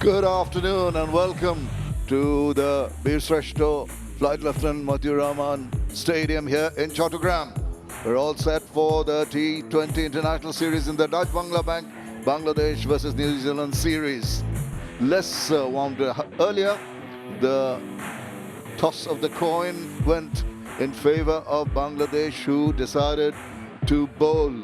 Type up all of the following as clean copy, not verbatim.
Good afternoon and welcome to the Bir Shreshto Flight Lieutenant Madhur Rahman Stadium here in Chattogram. We're all set for the T20 International Series in the Dutch Bank Bangladesh versus New Zealand series. Less warmed earlier. The toss of the coin went in favor of Bangladesh, who decided to bowl.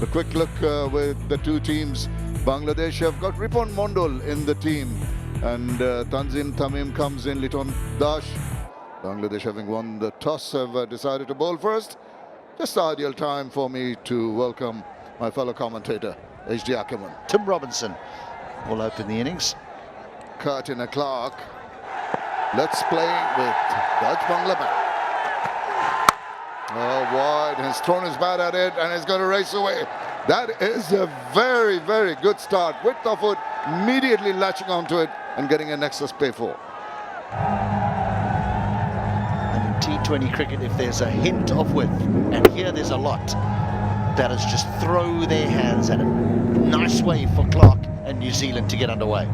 A quick look with the two teams. Bangladesh have got Ripon Mondol in the team, and Tanzin Tamim comes in, Liton Dash. Bangladesh, having won the toss, have decided to bowl first. Just the ideal time for me to welcome my fellow commentator, H.D. Ackerman. Tim Robinson will open the innings. Curtin Clark. Let's play with Dutch Bangladesh. Oh, wide, has thrown his bat at it and is going to race away. That is a very, very good start. Width of foot, immediately latching onto it and getting an excess pay for. And in T20 cricket, if there's a hint of width, and here there's a lot, batters just throw their hands at it. Nice way for Clark and New Zealand to get underway.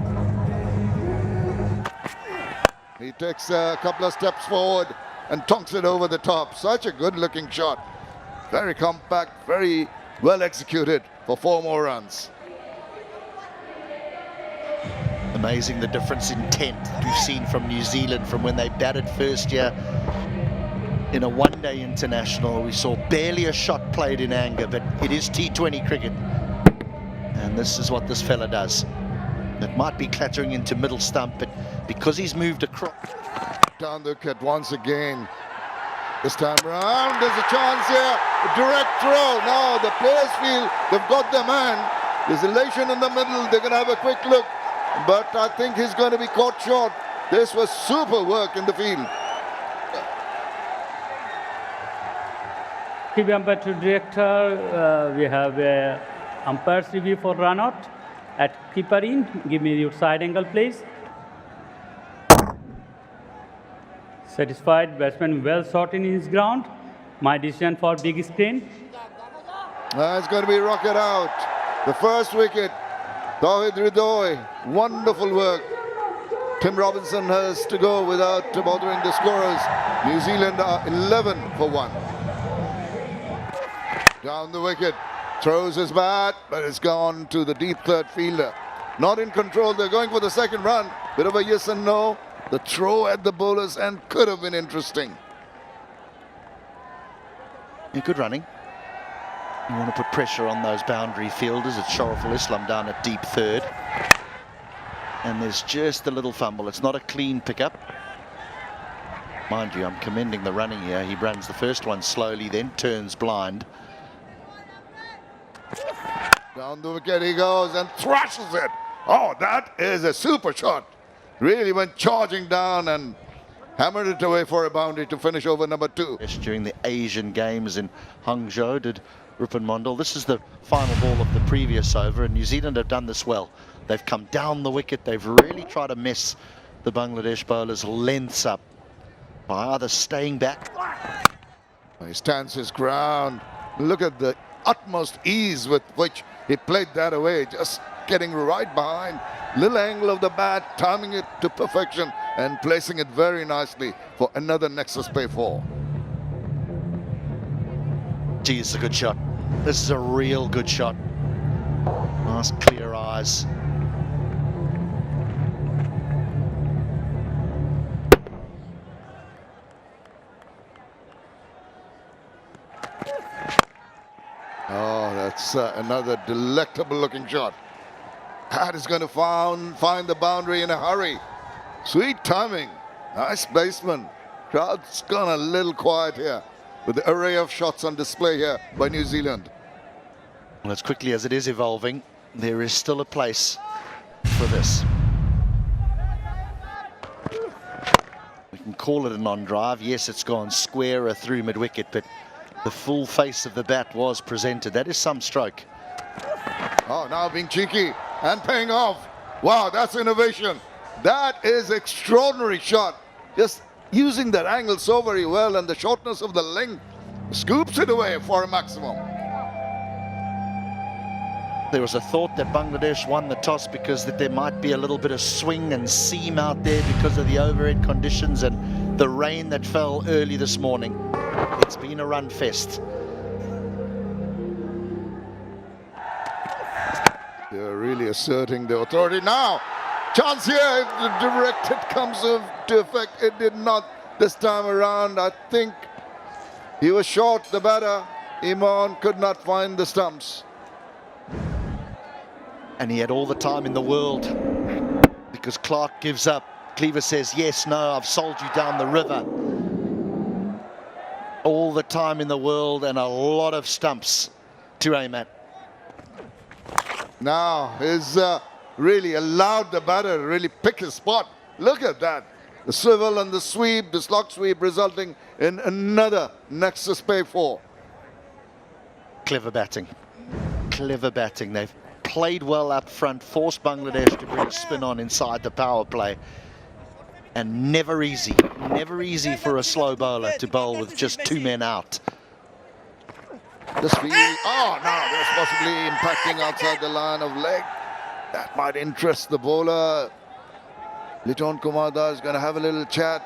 He takes a couple of steps forward and tonks it over the top. Such a good looking shot. Very compact, very well executed for 4 more runs. Amazing the difference in intent you've seen from New Zealand from when they batted first year in a one-day international. We saw barely a shot played in anger, but it is T20 cricket. And this is what this fella does. It might be clattering into middle stump, but because he's moved across. Down the wicket once again. This time around, there's a chance here. A direct throw. Now the players feel they've got their man. There's elation in the middle. They're going to have a quick look. But I think he's going to be caught short. This was super work in the field. TV umpire to director, we have umpire's review for run out. At keeper in, give me your side angle, please. Satisfied, batsman well shot in his ground. My decision for big screen. It's going to be rocket out. The first wicket. Tawhid Ridoy, wonderful work. Tim Robinson has to go without bothering the scorers. New Zealand are 11 for 1. Down the wicket. Throws his bat, but it's gone to the deep third fielder. Not in control. They're going for the second run. Bit of a yes and no. The throw at the bowler's end could have been interesting. Yeah, good running. You want to put pressure on those boundary fielders. It's Shariful Islam down at deep third. And there's just a little fumble. It's not a clean pickup. Mind you, I'm commending the running here. He runs the first one slowly, then turns blind. Down the wicket he goes and thrashes it. Oh, that is a super shot. Really went charging down and hammered it away for a boundary to finish over number 2. During the Asian Games in Hangzhou, did Ripon Mondol. This is the final ball of the previous over, and New Zealand have done this well. They've come down the wicket. They've really tried to mess the Bangladesh bowlers' lengths up by either staying back. He stands his ground. Look at the utmost ease with which he played that away, just getting right behind. Little angle of the bat, timing it to perfection and placing it very nicely for another nexus pay 4. Gee, it's a good shot. This is a real good shot. Nice clear eyes. Oh, that's another delectable looking shot. That is going to find the boundary in a hurry. Sweet timing. Nice baseman. Crowd's gone a little quiet here with the array of shots on display here by New Zealand. Well, as quickly as it is evolving, there is still a place for this. We can call it a non-drive. Yes, it's gone squarer through mid-wicket, but the full face of the bat was presented. That is some stroke. Oh, now being cheeky and paying off. Wow, that's innovation. That is extraordinary shot. Just using that angle so very well and the shortness of the length scoops it away for a maximum. There was a thought that Bangladesh won the toss because that there might be a little bit of swing and seam out there because of the overhead conditions and the rain that fell early this morning. It's been a run fest. They're really asserting their authority now. Chance here, if the directed comes to effect. It did not this time around. I think he was short, the batter. Iman could not find the stumps. And he had all the time in the world because Clark gives up. Cleaver says, yes, no, I've sold you down the river. All the time in the world and a lot of stumps to aim at. Now he's really allowed the batter to really pick his spot. Look at that. The swivel and the sweep, the slog sweep resulting in another Nexus pay 4. Clever batting. Clever batting. They've played well up front, forced Bangladesh to bring spin on inside the power play. And never easy for a slow bowler to bowl with just 2 men out. The speed, oh no, that's possibly impacting outside the line of leg. That might interest the bowler. Liton Kumar Das is going to have a little chat,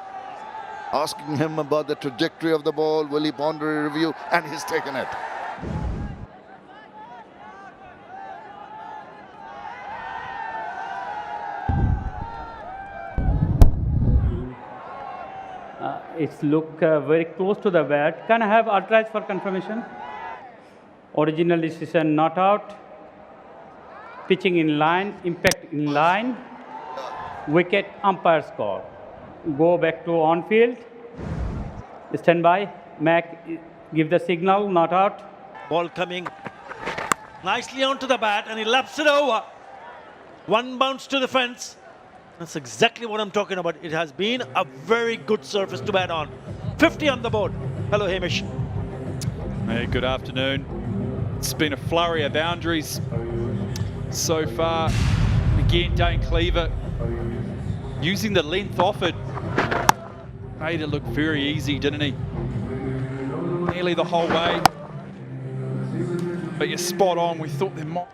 asking him about the trajectory of the ball. Will he ponder a review? And he's taken it. It's look very close to the bat. Can I have ultras for confirmation? Original decision not out. Pitching in line, impact in line. Wicket, umpire score. Go back to on field. Stand by. Mac, give the signal, not out. Ball coming nicely onto the bat and he laps it over. One bounce to the fence. That's exactly what I'm talking about. It has been a very good surface to bat on. 50 on the board. Hello, Hamish. Hey, good afternoon. It's been a flurry of boundaries so far. Again, Dane Cleaver using the length offered. Made it look very easy, didn't he? Nearly the whole way. But you're spot on. We thought there might...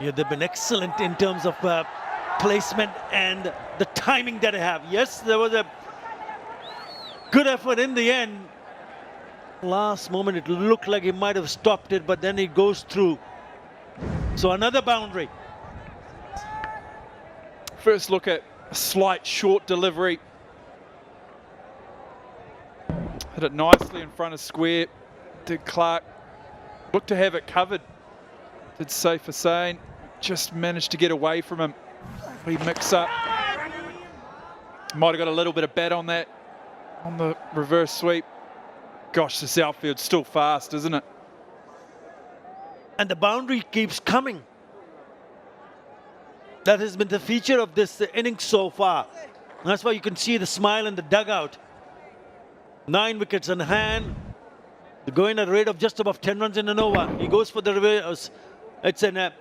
Yeah, they've been excellent in terms of placement and the timing that they have. Yes, there was a good effort in the end. Last moment, it looked like he might have stopped it, but then it goes through. So another boundary. First look at a slight short delivery. Hit it nicely in front of square. Did Clark. Looked to have it covered. Did Safe Hussain. Just managed to get away from him. We mix up. Might have got a little bit of bat on that, on the reverse sweep. Gosh, this outfield's still fast, isn't it? And the boundary keeps coming. That has been the feature of this innings so far. And that's why you can see the smile in the dugout. 9 wickets in hand. They're going at a rate of just above 10 runs in an over. He goes for the reverse. It's a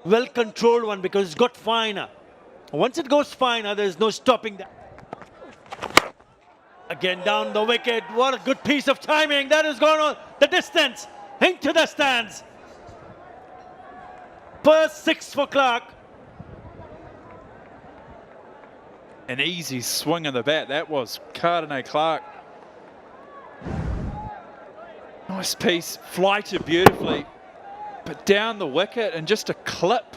well-controlled one because it's got finer. Once it goes finer, there's no stopping that. Again down the wicket. What a good piece of timing. That has gone on the distance into the stands. First 6 for Clark. An easy swing of the bat. That was Cardinal Clark. Nice piece. Flighted beautifully. But down the wicket and just a clip.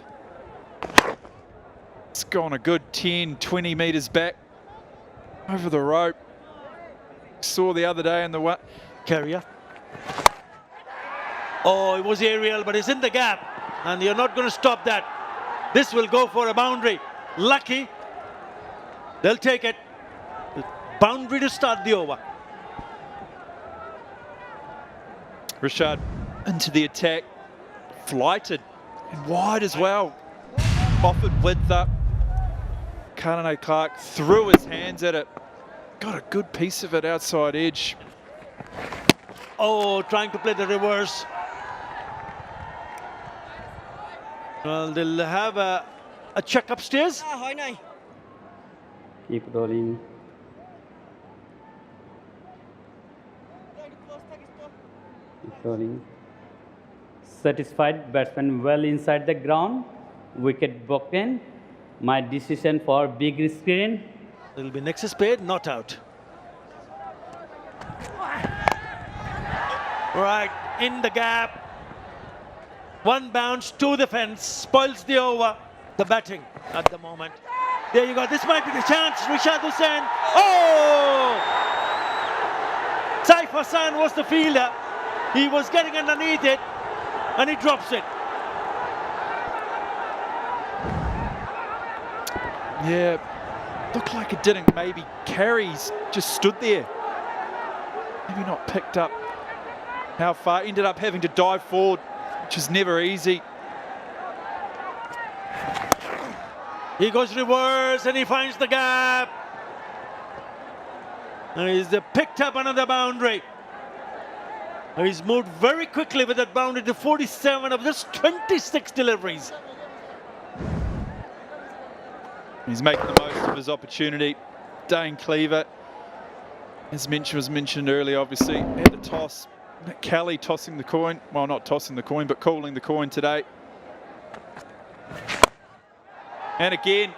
It's gone a good 10, 20 metres back over the rope. Saw the other day in the what? Carrier. Oh, it was aerial, but it's in the gap. And you're not going to stop that. This will go for a boundary. Lucky. They'll take it. Boundary to start the over. Rashad into the attack. Flighted and wide as well. Offered width up. Cardinal Clark threw his hands at it. Got a good piece of it outside edge. Oh, trying to play the reverse. Well, they'll have a check upstairs. Keep rolling. Rolling. Satisfied, batsman well inside the ground. Wicket broken. My decision for big screen. It'll be next spade, not out. Right, in the gap. One bounce to the fence, spoils the over. The batting at the moment. There you go, this might be the chance. Rishad Hussain. Oh! Saif Hassan was the fielder. He was getting underneath it and he drops it. Yeah, looked like it didn't maybe carry. He's just stood there. Maybe not picked up how far. Ended up having to dive forward, which is never easy. He goes reverse and he finds the gap. And he's picked up another boundary. And he's moved very quickly with that boundary to 47 of just 26 deliveries. He's making the most of his opportunity. Dane Cleaver, as was mentioned earlier, obviously, at the toss. Nick Kelly tossing the coin. Well, not tossing the coin, but calling the coin today. And again,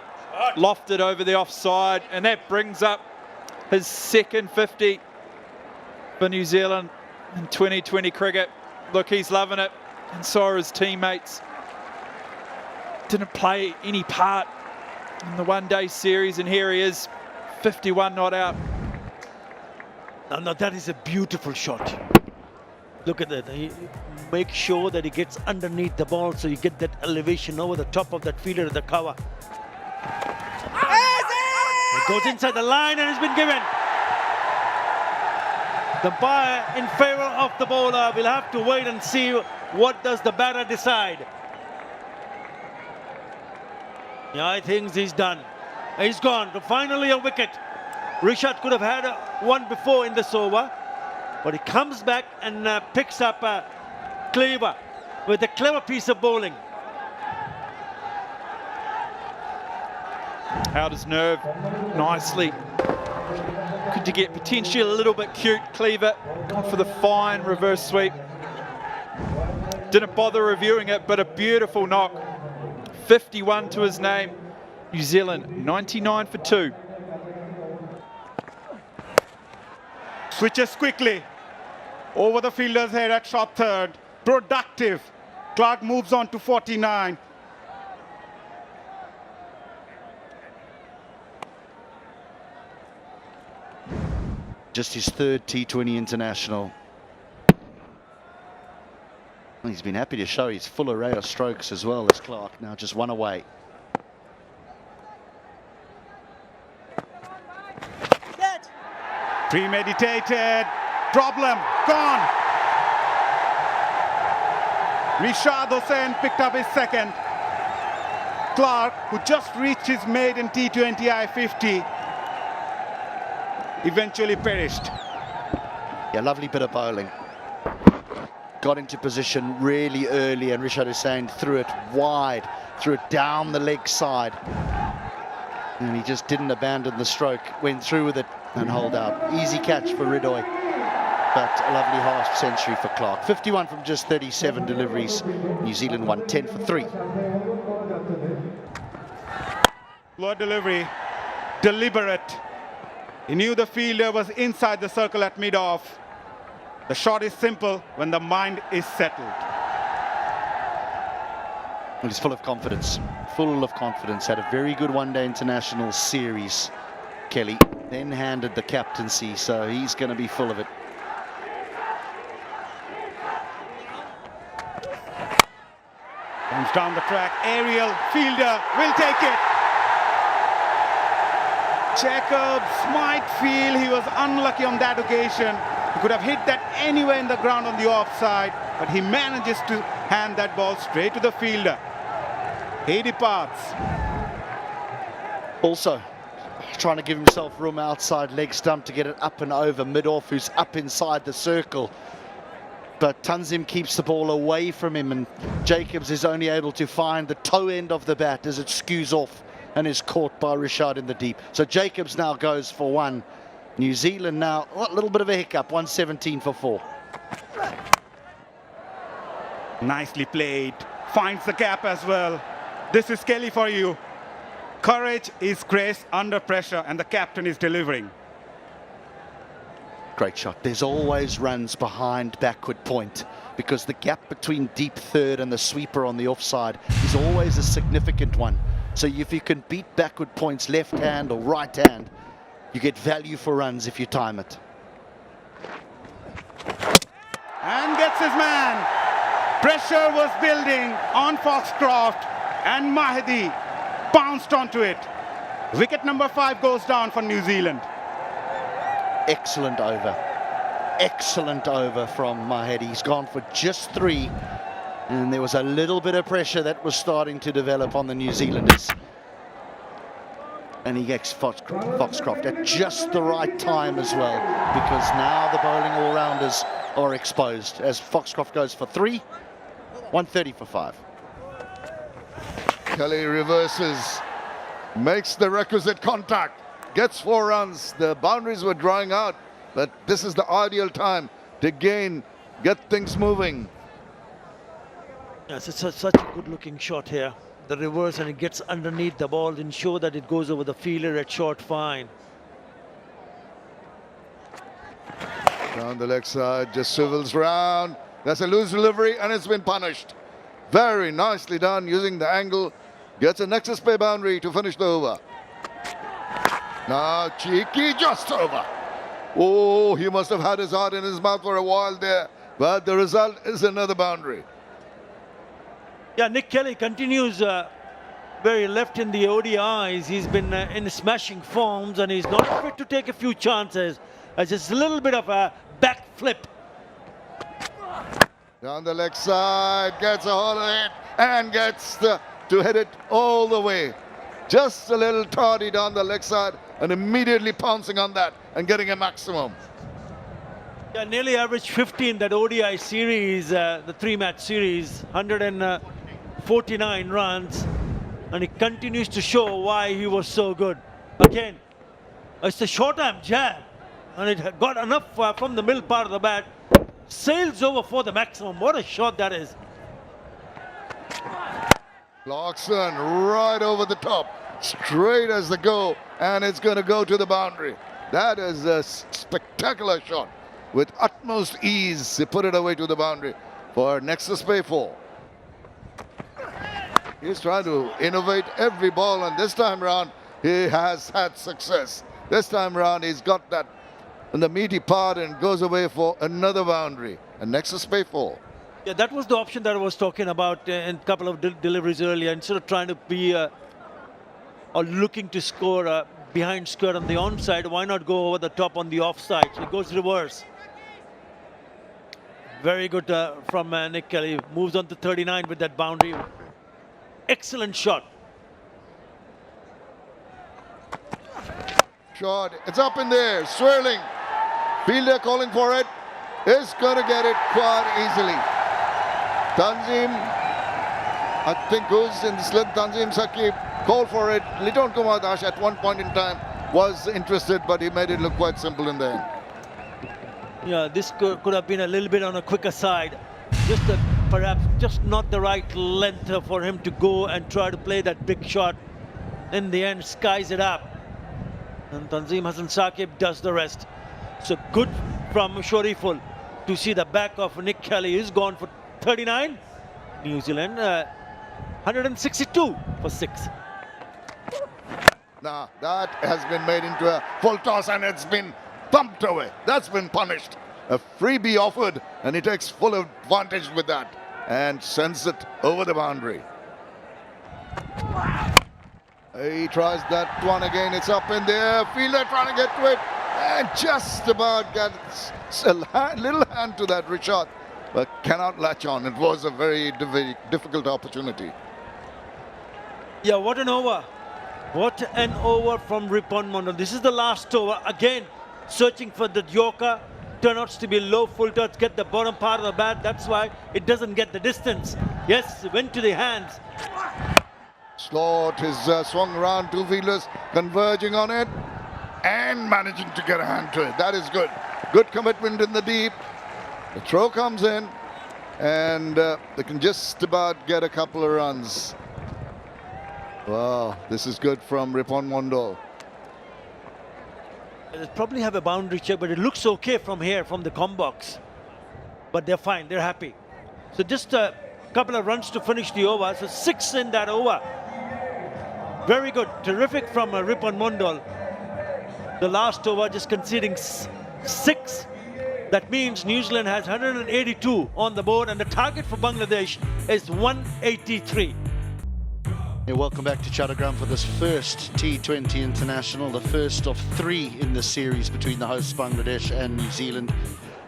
lofted over the offside, and that brings up his second 50 for New Zealand in 2020 cricket. Look, he's loving it, and so are his teammates. Didn't play any part in the one-day series, and here he is, 51 not out. Now that is a beautiful shot. Look at that. He makes sure that he gets underneath the ball so you get that elevation over the top of that fielder at the cover. It goes inside the line and it's been given. The umpire in favor of the bowler. We'll have to wait and see what does the batter decide. Yeah, I think he's done. He's gone. Finally a wicket. Rishad could have had one before in this over, but he comes back and picks up Cleaver with a clever piece of bowling. Out his nerve nicely. Good to get potentially a little bit cute. Cleaver gone for the fine reverse sweep. Didn't bother reviewing it, but a beautiful knock. 51 to his name. New Zealand 99 for 2. Switches quickly over the fielder's head at short third. Productive. Clark moves on to 49. Just his third T20 international. He's been happy to show his full array of strokes as well as Clark. Now just one away. Premeditated. Problem. Gone. Rishad Hussain picked up his second. Clark, who just reached his maiden T20i 50, eventually perished. Yeah, lovely bit of bowling. Got into position really early, and Rishad Hussain threw it wide, threw it down the leg side. And he just didn't abandon the stroke, went through with it and hold out. Easy catch for Ridoy, but a lovely half century for Clark. 51 from just 37 deliveries. New Zealand won 10 for 3. Low delivery, deliberate. He knew the fielder was inside the circle at mid-off. The shot is simple when the mind is settled. Well, he's full of confidence. Full of confidence. Had a very good one-day international series, Kelly. Then handed the captaincy, so he's going to be full of it. Comes down the track. Aerial fielder will take it. Jacobs might feel he was unlucky on that occasion. He could have hit that anywhere in the ground on the offside, but he manages to hand that ball straight to the fielder. He departs. Also, trying to give himself room outside leg stump to get it up and over mid-off, who's up inside the circle. But Tanzim keeps the ball away from him, and Jacobs is only able to find the toe end of the bat as it skews off and is caught by Rishad in the deep. So Jacobs now goes for one. New Zealand now, a little bit of a hiccup, 117 for 4. Nicely played. Finds the gap as well. This is Kelly for you. Courage is grace under pressure, and the captain is delivering. Great shot. There's always runs behind backward point because the gap between deep third and the sweeper on the offside is always a significant one. So if you can beat backward points left hand or right hand, you get value for runs if you time it. And gets his man. Pressure was building on Foxcroft, and Mahdi bounced onto it. Wicket number 5 goes down for New Zealand. Excellent over. Excellent over from Mahedi. He's gone for just 3. And there was a little bit of pressure that was starting to develop on the New Zealanders. And he gets Foxcroft at just the right time as well, because now the bowling all-rounders are exposed as Foxcroft goes for 3, 130 for 5. Kelly reverses, makes the requisite contact, gets 4 runs. The boundaries were drawing out, but this is the ideal time to get things moving. Yes, it's such a good-looking shot here. The reverse, and it gets underneath the ball, ensure that it goes over the fielder at short fine. Down the leg side, just swivels round. That's a loose delivery, and it's been punished. Very nicely done using the angle. Gets a nexus play boundary to finish the over. Now cheeky, just over. Oh, he must have had his heart in his mouth for a while there, but the result is another boundary. Yeah, Nick Kelly continues very left in the ODIs. He's been in smashing forms, and he's not afraid to take a few chances. Just a little bit of a back flip. Down the leg side, gets a hold of it, and gets to hit it all the way. Just a little tardy down the leg side, and immediately pouncing on that and getting a maximum. Yeah, nearly averaged 50 in that ODI series, the 3-match series, 149 runs, and he continues to show why he was so good. Again, it's a short-arm jab, and it had got enough from the middle part of the bat. Sails over for the maximum. What a shot that is. Clarkson right over the top, straight as the go, and it's going to go to the boundary. That is a spectacular shot. With utmost ease, he put it away to the boundary for Nexus Pay 4. He's trying to innovate every ball, and this time round, he has had success. This time round, he's got that in the meaty part and goes away for another boundary. And Nexus Pay 4. Yeah, that was the option that I was talking about in a couple of deliveries earlier. Instead of trying to be or looking to score behind square on the onside, why not go over the top on the offside? So it goes reverse. Very good from Nick Kelly. Moves on to 39 with that boundary. Excellent shot. Shot, it's up in there, swirling. Fielder calling for it. Is going to get it quite easily. Tanzim, I think who's in the slip, Tanzim Saqib, called for it. Liton Kumar Das at one point in time was interested, but he made it look quite simple in the end. Yeah, this could have been a little bit on a quicker side. Just perhaps just not the right length for him to go and try to play that big shot. In the end, skies it up. And Tanzim Hassan Saqib does the rest. So good from Shariful to see the back of Nick Kelly is gone for 39. New Zealand 162 for 6. Now that has been made into a full toss and it's been thumped away. That's been punished. A freebie offered and he takes full advantage with that and sends it over the boundary. He tries that one again. It's up in there. Fielder trying to get to it and just about gets a little hand to that Richard, but cannot latch on. It was a very difficult opportunity. Yeah, what an over. What an over from Ripon Mondal. This is the last over. Again, searching for the Yorker. Turns out to be low full touch, get the bottom part of the bat. That's why it doesn't get the distance. Yes, it went to the hands. Slot is swung around, 2 fielders converging on it and managing to get a hand to it. That is good. Good commitment in the deep. The throw comes in and they can just about get a couple of runs. Wow, this is good from Ripon Mondol. They'll probably have a boundary check, but it looks okay from here, from the com box. But they're fine, they're happy. So just a couple of runs to finish the over. So 6 in that over. Very good, terrific from Ripon Mondol. The last over just conceding 6. That means New Zealand has 182 on the board, and the target for Bangladesh is 183. Yeah, welcome back to Chattogram for this first T20 International, the first of 3 in the series between the hosts Bangladesh and New Zealand.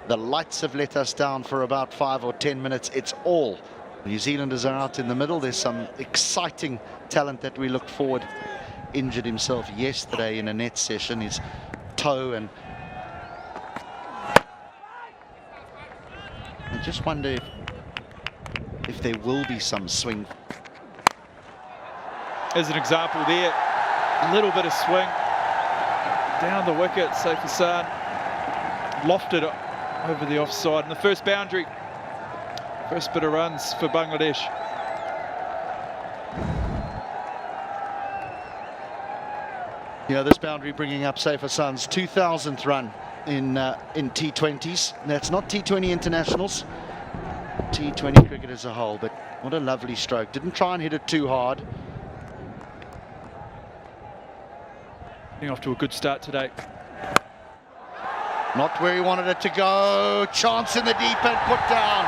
The lights have let us down for about 5 or 10 minutes. It's all New Zealanders are out in the middle. There's some exciting talent that we look forward. Injured himself yesterday in a net session, his toe, and I just wonder if there will be some swing. As an example there, a little bit of swing down the wicket. Saif Hassan lofted it over the offside, and the first boundary, first bit of runs for Bangladesh. Yeah, this boundary bringing up Saif Hassan's 2000th run in T20s. That's not T20 internationals, T20 cricket as a whole, but what a lovely stroke. Didn't try and hit it too hard. Getting off to a good start today. Not where he wanted it to go. Chance in the deep end, put down.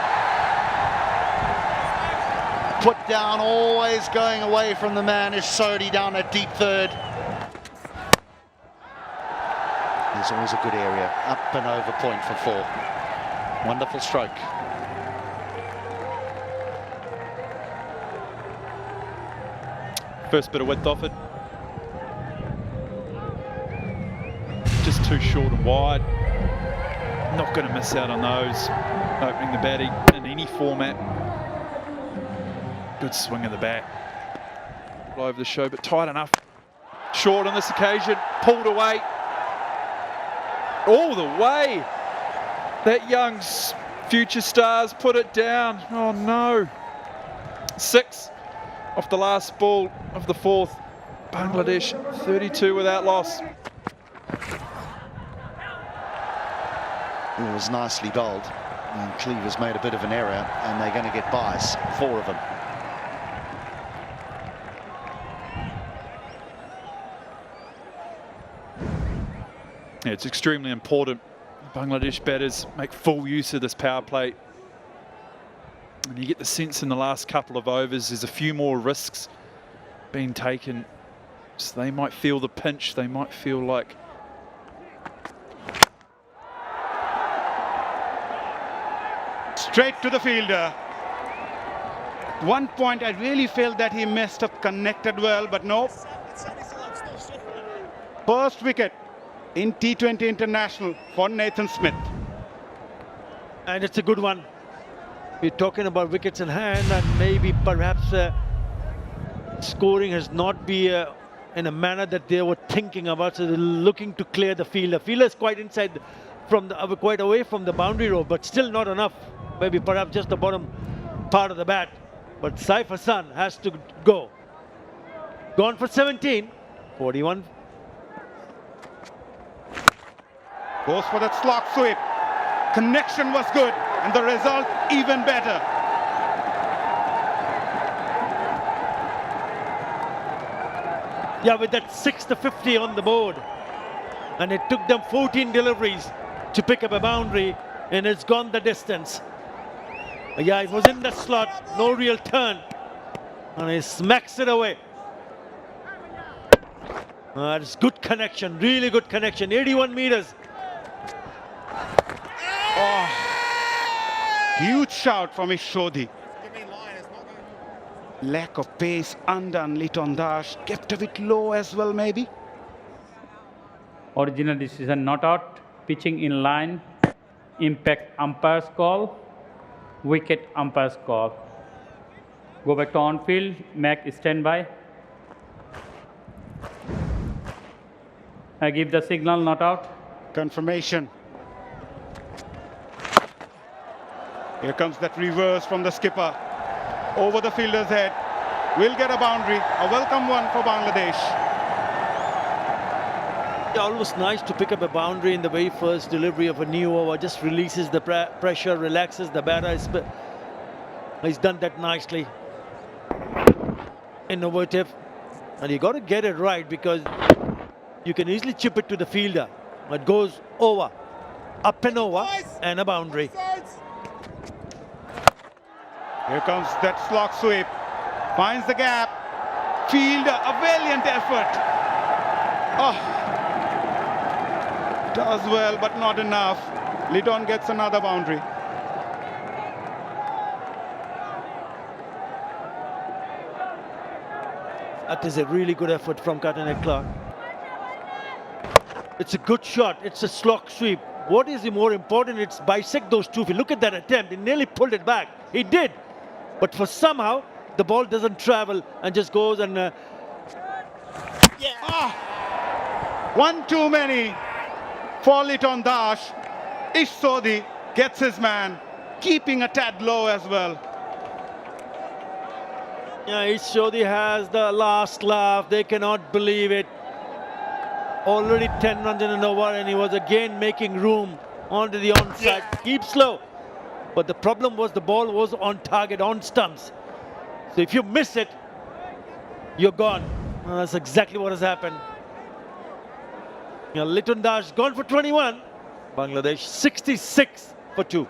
Put down, always going away from the man is Sodhi down at deep third. There's always a good area. Up and over point for 4. Wonderful stroke. First bit of width offered. Just too short and wide. Not going to miss out on those. Opening the batting in any format. Good swing of the bat. All over the show, but tight enough. Short on this occasion. Pulled away. All the way. That young future stars put it down. Oh no. 6 off the last ball of the 4th. Bangladesh 32 without loss. It was nicely bowled. And Cleaver's made a bit of an error, and they're going to get buys, 4 of them. Yeah, it's extremely important. Bangladesh batters make full use of this power play. And you get the sense in the last couple of overs, there's a few more risks being taken. So they might feel the pinch, they might feel like Straight to the fielder. One point I really felt that he messed up, connected well, but no. First wicket in T20 International for Nathan Smith. And it's a good one. We're talking about wickets in hand, and maybe perhaps scoring has not been in a manner that they were thinking about, so they're looking to clear the fielder. Fielder is quite inside from the quite away from the boundary row, but still not enough. Maybe perhaps just the bottom part of the bat. But Saif Hassan has to go. Gone for 17, 41. Goes for that slog sweep. Connection was good, and the result even better. Yeah, with that 6 to 50 on the board. And it took them 14 deliveries to pick up a boundary, and it's gone the distance. Yeah, it was in the slot, no real turn. And he smacks it away. It's good connection, really good connection, 81 meters. Oh, huge shout from Sodhi. Lack of pace, undone Liton Dash, kept a bit low as well maybe. Original decision not out, pitching in line, impact umpire's call, wicket umpire's call. Go back to on field, make standby. I give the signal not out. Confirmation. Here comes that reverse from the skipper. Over the fielder's head. Will get a boundary. A welcome one for Bangladesh. Always nice to pick up a boundary in the very first delivery of a new over. Just releases the pressure, relaxes the batter. He's done that nicely. Innovative. And you got to get it right because you can easily chip it to the fielder. It goes over, up and over, and a boundary. Here comes that slog sweep. Finds the gap. Fielder, a valiant effort. Oh. Does well, but not enough. Lidon gets another boundary. That is a really good effort from Katanek Clark. It's a good shot. It's a slog sweep. What is more important? It's bisect those two feet. Look at that attempt. He nearly pulled it back. He did. But for somehow, the ball doesn't travel and just goes and... One too many for Liton Dash. Ish Sodhi gets his man, keeping a tad low as well. Yeah, Ish Sodhi has the last laugh. They cannot believe it. Already 10 runs in an over, and he was again making room onto the onside. Keep slow. But the problem was the ball was on target, on stumps. So if you miss it, you're gone. Well, that's exactly what has happened. Liton Dash gone for 21. Bangladesh 66 for 2.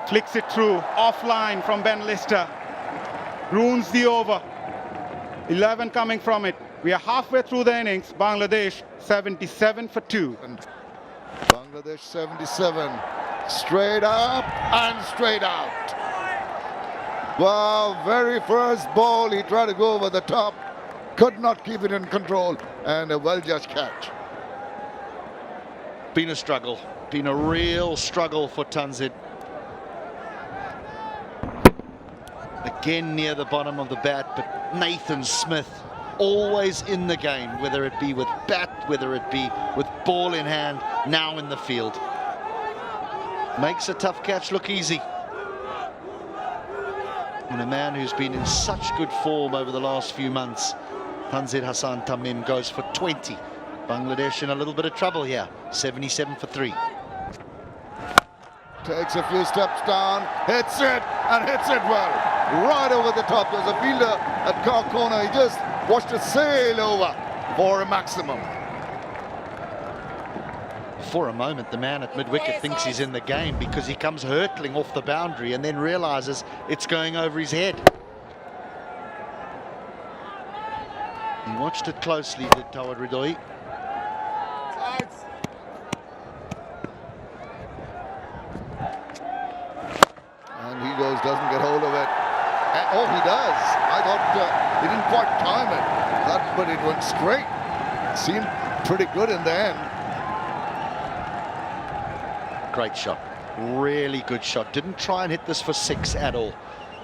Flicks it through, offline from Ben Lister. Ruins the over. 11 coming from it. We are halfway through the innings. Bangladesh 77 for 2. And Bangladesh 77. Straight up and straight out. Wow, very first ball he tried to go over the top. Could not keep it in control, and a well-judged catch. Been a struggle. Been a real struggle for Tanzid. Again near the bottom of the bat, but Nathan Smith always in the game, whether it be with bat, whether it be with ball in hand, now in the field. Makes a tough catch look easy. And a man who's been in such good form over the last few months, Tanzid Hassan Tamim, goes for 20. Bangladesh in a little bit of trouble here, 77 for 3. Takes a few steps down, hits it, and hits it well. Right over the top. There's a fielder at car corner. He just watched it sail over for a maximum. For a moment, the man at mid-wicket thinks he's in the game because he comes hurtling off the boundary and then realizes it's going over his head. He watched it closely, did Tawad Ridoi. And he goes, doesn't get hold of it. And, oh, he does. I thought he didn't quite time it. But it went straight. Seemed pretty good in the end. Great shot. Really good shot. Didn't try and hit this for 6 at all.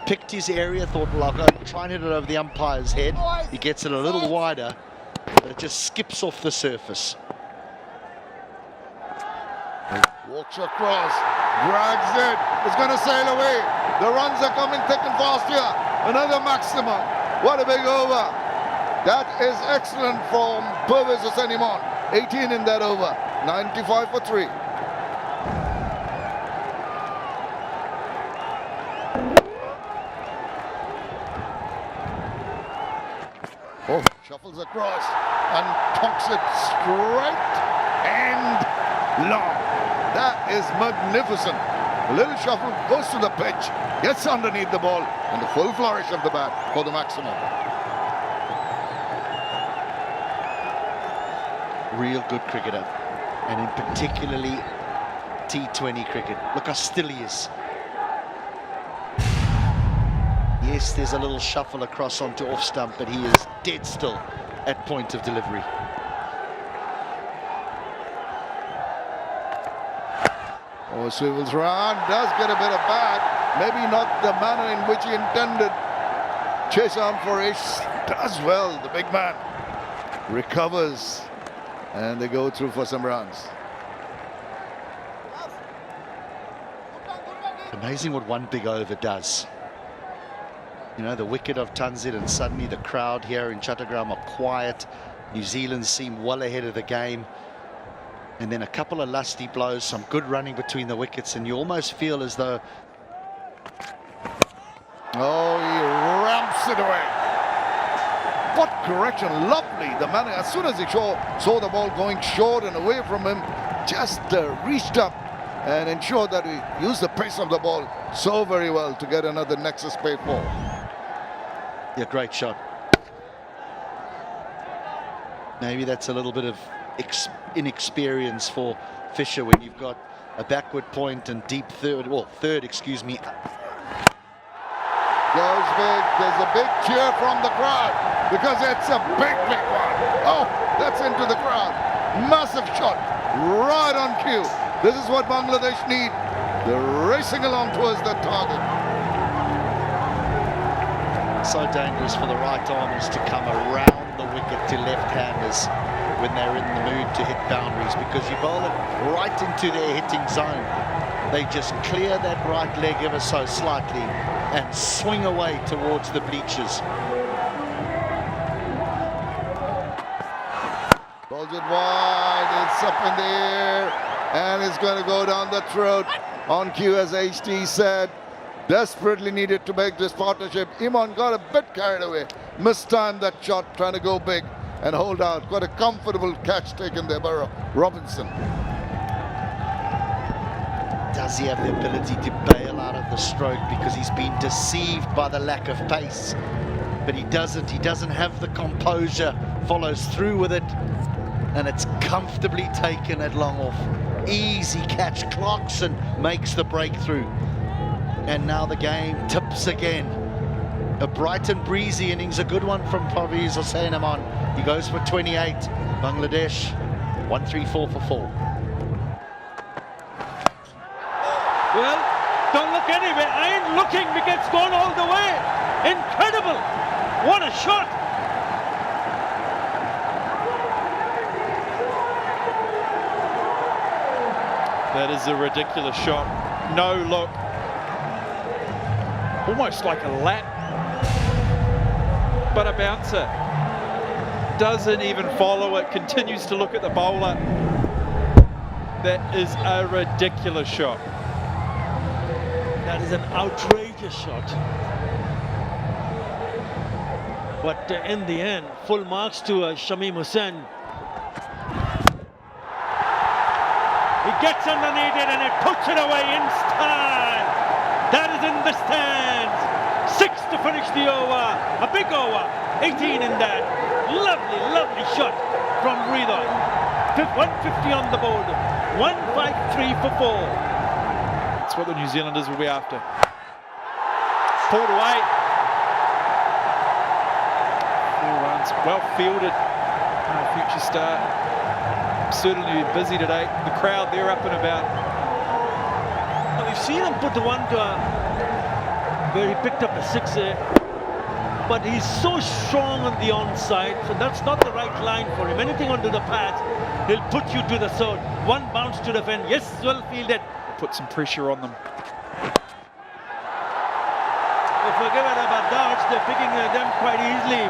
Picked his area, thought, well, I'll go try and hit it over the umpire's head. He gets it a little wider, but it just skips off the surface. Walks across, drags it, it's going to sail away. The runs are coming thick and fast here. Another maximum. What a big over. That is excellent from Pervez Hossain Imam. 18 in that over, 95 for 3. Oh, shuffles across and tonks it straight and long. That is magnificent. A little shuffle, goes to the pitch, gets underneath the ball, and the full flourish of the bat for the maximum. Real good cricketer, and in particularly T20 cricket. Look how still he is. Yes, there's a little shuffle across onto off stump, but he is dead still at point of delivery. Oh, swivels round, does get a bit of bat. Maybe not the manner in which he intended. Chase on for Ish, does well, the big man. Recovers, and they go through for some runs. Amazing what one big over does. You know, the wicket of Tanzit, and suddenly the crowd here in Chattogram are quiet. New Zealand seem well ahead of the game. And then a couple of lusty blows, some good running between the wickets, and you almost feel as though... Oh, he ramps it away. What correction, lovely. The man, as soon as he saw the ball going short and away from him, just reached up and ensured that he used the pace of the ball so very well to get another Nexus paid for. Yeah, great shot. Maybe that's a little bit of inexperience for Fisher when you've got a backward point and deep third, excuse me. Goes big. There's a big cheer from the crowd because it's a big one. Oh, that's into the crowd. Massive shot right on cue. This is what Bangladesh need. They're racing along towards the target. So dangerous for the right armers to come around the wicket to left-handers when they're in the mood to hit boundaries, because you bowl it right into their hitting zone. They just clear that right leg ever so slightly and swing away towards the bleachers. Balls it wide, it's up in the air, and it's going to go down the throat on cue, as HT said. Desperately needed to make this partnership. Iman got a bit carried away, mistimed that shot, trying to go big and hold out. Quite a comfortable catch taken there by Robinson. Does he have the ability to bail out of the stroke because he's been deceived by the lack of pace? But he doesn't have the composure, follows through with it, and it's comfortably taken at long off. Easy catch. Clarkson makes the breakthrough. And now the game tips again. A bright and breezy innings, a good one from Parvez Hossain Aman. He goes for 28. Bangladesh 134 for 4. Well, don't look anywhere. I ain't looking because it's gone all the way. Incredible. What a shot. That is a ridiculous shot. No look. Almost like a lap. But a bouncer. Doesn't even follow it. Continues to look at the bowler. That is a ridiculous shot. That is an outrageous shot. But in the end, full marks to Shamim Hussain. He gets underneath it and it puts it away in style. That is in the stands. 6 to finish the over. A big over. 18 in that. Lovely, lovely shot from Ridwan. 150 on the board. 153 for 4. That's what the New Zealanders will be after. Pulled away. 4 runs. Well fielded. Future star. Certainly busy today. The crowd, they're up and about. Now we've seen him put the one to where he picked up a 6 there. But he's so strong on the onside, so that's not the right line for him. Anything onto the path, he'll put you to the third. One bounce to defend. Yes, well fielded. Put some pressure on them. Forget about darts, they're picking them quite easily.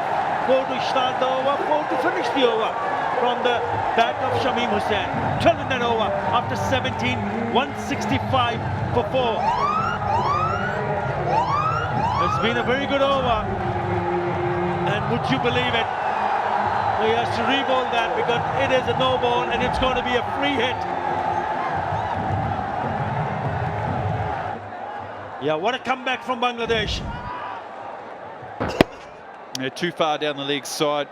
4 to start the over, 4 to finish the over from the bat of Shamim Hussain. 12 in that over after 17, 165 for 4. It's been a very good over. And would you believe it? He has to re-ball that because it is a no ball and it's going to be a free hit. Yeah, what a comeback from Bangladesh. They're too far down the leg side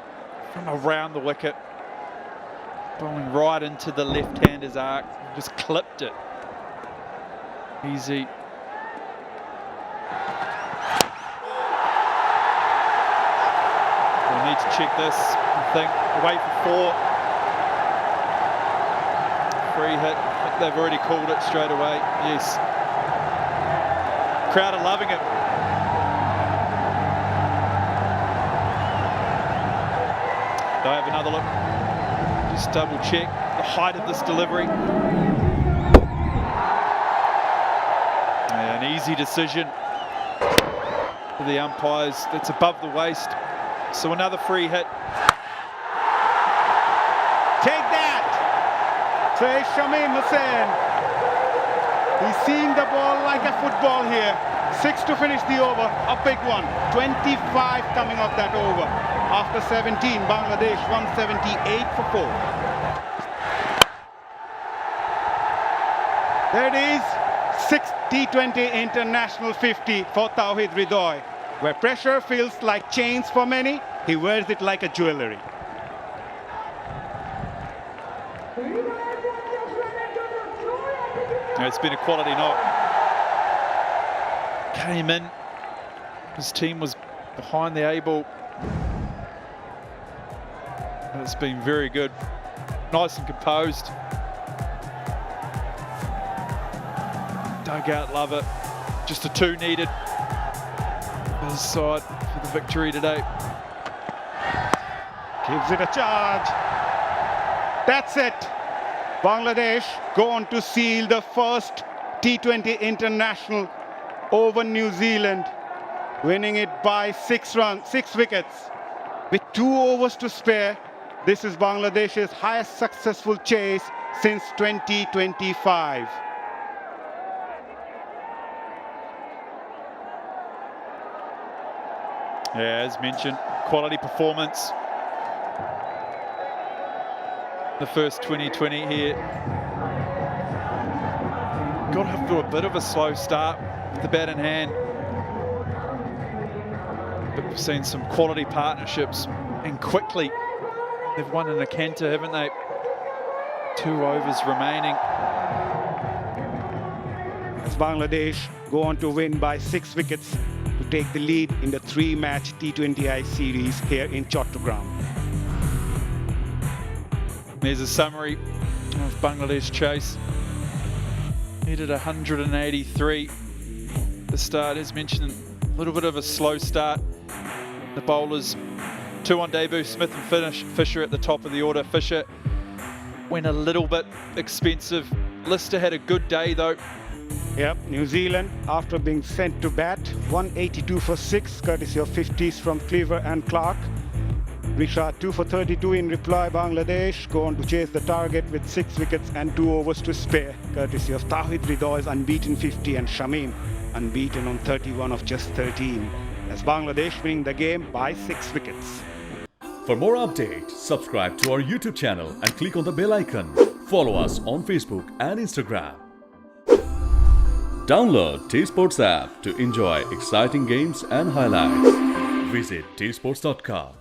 from around the wicket. Bowling right into the left-hander's arc. Just clipped it. Easy. We need to check this. I think away for 4. Free hit. I think they've already called it straight away. Yes. Crowd are loving it. They'll have another look. Just double check the height of this delivery. And easy decision for the umpires. That's above the waist. So another free hit. Take that, says Shamim Hussain. He's seeing the ball like a football here. 6 to finish the over, a big one. 25 coming off that over. After 17, Bangladesh 178 for 4. There it is, 6 T20 International 50 for Tawhid Hridoy. Where pressure feels like chains for many, he wears it like a jewelry. It's been a quality knock. Came in, his team was behind the A-ball. It's been very good, nice and composed. Dugout love it. Just a 2 needed for his side for the victory today. Gives it a charge. That's it. Bangladesh go on to seal the first T20 International over New Zealand, winning it by 6 wickets. With 2 overs to spare, this is Bangladesh's highest successful chase since 2025. Yeah, as mentioned, quality performance. The first 2020 here. Got to have to do a bit of a slow start with the bat in hand. But we've seen some quality partnerships, and quickly they've won in a canter, haven't they? 2 overs remaining. As Bangladesh go on to win by 6 wickets to take the lead in the 3-match T20i series here in Chattogram. There's a summary of Bangladesh chase. Needed 183. The start, as mentioned, a little bit of a slow start. The bowlers, 2 on debut, Smith and Fisher at the top of the order. Fisher went a little bit expensive. Lister had a good day though. Yep, New Zealand, after being sent to bat, 182 for 6, courtesy of 50s from Cleaver and Clark. Richard 2 for 32 in reply. Bangladesh go on to chase the target with 6 wickets and 2 overs to spare, courtesy of Tawhid Hridoy's unbeaten 50 and Shamim unbeaten on 31 of just 13. As Bangladesh winning the game by 6 wickets. For more updates, subscribe to our YouTube channel and click on the bell icon. Follow us on Facebook and Instagram. Download T Sports app to enjoy exciting games and highlights. Visit tsports.com.